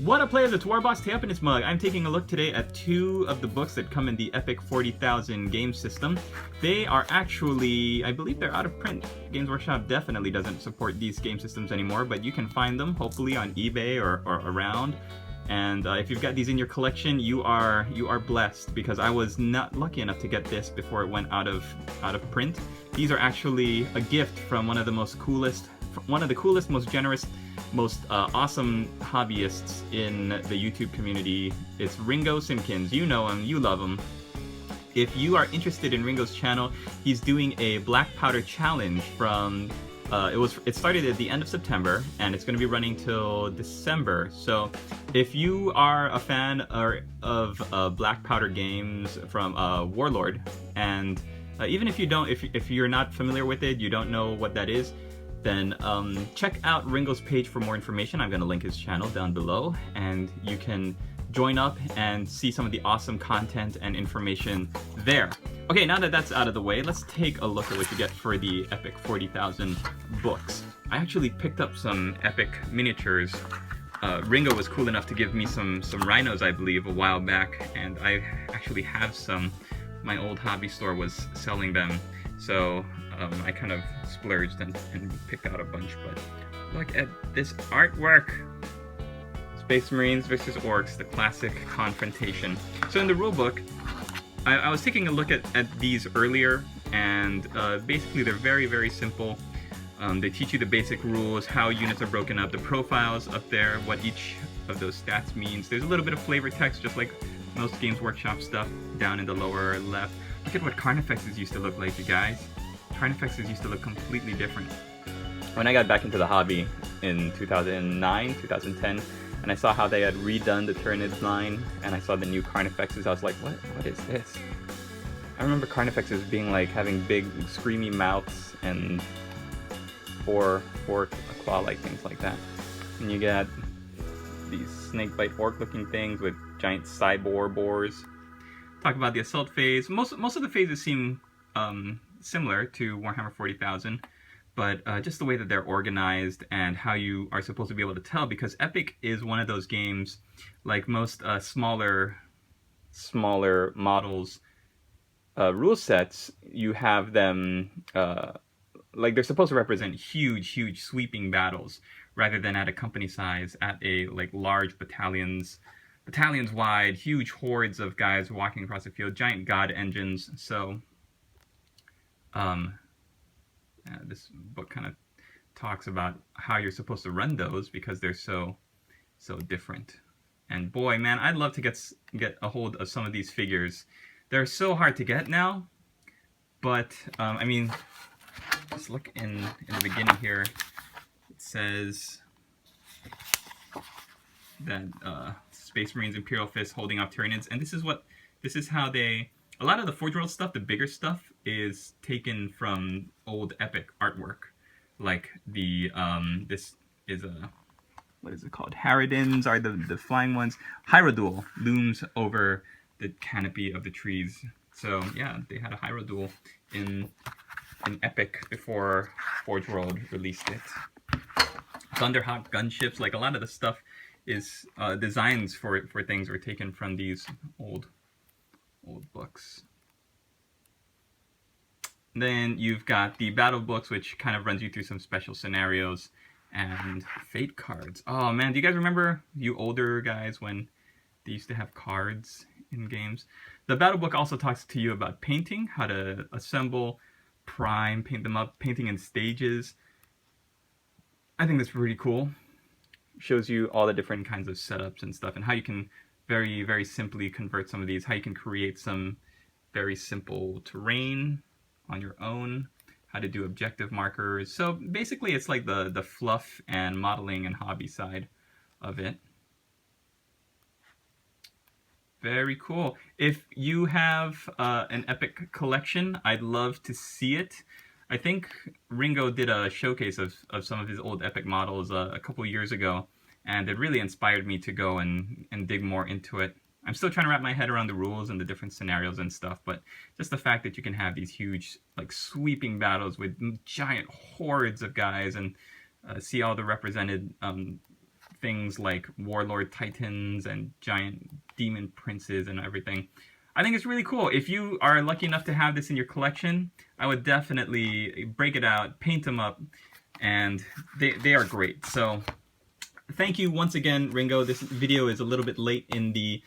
What up, players? It's WarbossTae up in its mug. I'm taking a look today at two of the books that come in the Epic 40,000 game system. They are actually, I believe they're out of print. Games Workshop definitely doesn't support these game systems anymore, but you can find them hopefully on eBay or around. And if you've got these in your collection, you are blessed, because I was not lucky enough to get this before it went out of print. These are actually a gift from one of the coolest, most generous, most awesome hobbyists in the YouTube community. It's Ringo Simpkins. You know him, you love him. If you are interested in Ringo's channel, he's doing a black powder challenge from it started at the end of September, and it's going to be running till December. So if you are a fan of black powder games from Warlord, and even if you're not familiar with it, you don't know what that is, then check out Ringo's page for more information. I'm going to link his channel down below, and you can join up and see some of the awesome content and information there. Okay, now that that's out of the way, let's take a look at what you get for the Epic 40,000 books. I actually picked up some Epic miniatures. Ringo was cool enough to give me some rhinos, I believe, a while back, and I actually have some. My old hobby store was selling them, so I kind of splurged and picked out a bunch. But look at this artwork! Space Marines versus Orcs, the classic confrontation. So in the rulebook, I was taking a look at these earlier, and basically they're very, very simple. They teach you the basic rules, how units are broken up, the profiles up there, what each of those stats means. There's a little bit of flavor text, just like most Games Workshop stuff, down in the lower left. Look at what Carnifexes used to look like, you guys. Carnifexes used to look completely different. When I got back into the hobby in 2009, 2010, and I saw how they had redone the Tyranids line, and I saw the new Carnifexes, I was like, what is this? I remember Carnifexes being like having big screamy mouths and four claw-like things like that. And you get these snakebite orc-looking things with giant cyborg boars. Talk about the assault phase. Most of the phases seem similar to Warhammer 40,000. But just the way that they're organized and how you are supposed to be able to tell, because Epic is one of those games, like most smaller models rule sets, you have them like they're supposed to represent huge sweeping battles, rather than at a company size, at a large battalions wide, huge hordes of guys walking across the field, giant god engines. So this book kind of talks about how you're supposed to run those, because they're so different. And boy, man, I'd love to get a hold of some of these figures. They're so hard to get now, but I mean, just look in the beginning here. It says that Space Marines Imperial Fist holding off Tyranids, and this is how they. A lot of the Forge World stuff, the bigger stuff, is taken from old Epic artwork. Like the, this is a, what is it called? Harridans are the flying ones. Hierodule looms over the canopy of the trees. So yeah, they had a Hierodule in Epic before Forge World released it. Thunderhawk gunships, like a lot of the stuff is designs for things were taken from these old books. Then you've got the battle books, which kind of runs you through some special scenarios, and fate cards. Oh man, do you guys remember, you older guys, when they used to have cards in games? The battle book also talks to you about painting, how to assemble, prime, paint them up, painting in stages. I think that's pretty cool. Shows you all the different kinds of setups and stuff, and how you can very, very simply convert some of these, how you can create some very simple terrain on your own, how to do objective markers. So basically it's like the fluff and modeling and hobby side of it. Very cool. If you have an Epic collection, I'd love to see it. I think Ringo did a showcase of some of his old Epic models a couple years ago, and it really inspired me to go and dig more into it. I'm still trying to wrap my head around the rules and the different scenarios and stuff, but just the fact that you can have these huge, sweeping battles with giant hordes of guys, and see all the represented things like Warlord Titans and Giant Demon Princes and everything. I think it's really cool. If you are lucky enough to have this in your collection, I would definitely break it out, paint them up, and they are great. So thank you once again, Ringo. This video is a little bit late in the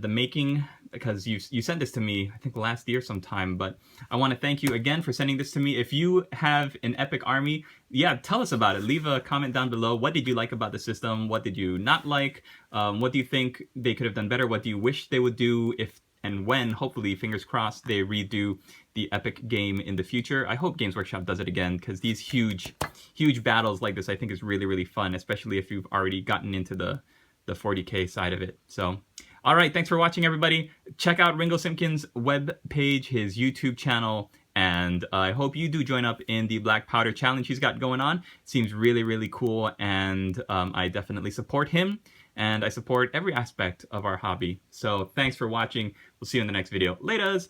making, because you sent this to me, I think last year sometime, but I want to thank you again for sending this to me. If you have an epic army, yeah, tell us about it. Leave a comment down below. What did you like about the system? What did you not like? What do you think they could have done better? What do you wish they would do if and when, hopefully, fingers crossed, they redo the epic game in the future? I hope Games Workshop does it again, because these huge battles like this I think is really, really fun, especially if you've already gotten into the 40K side of it. So, all right, thanks for watching, everybody. Check out Ringo Simpkins' web page, his YouTube channel, and I hope you do join up in the Black Powder Challenge he's got going on. It seems really, really cool, and I definitely support him, and I support every aspect of our hobby. So thanks for watching. We'll see you in the next video. Laters!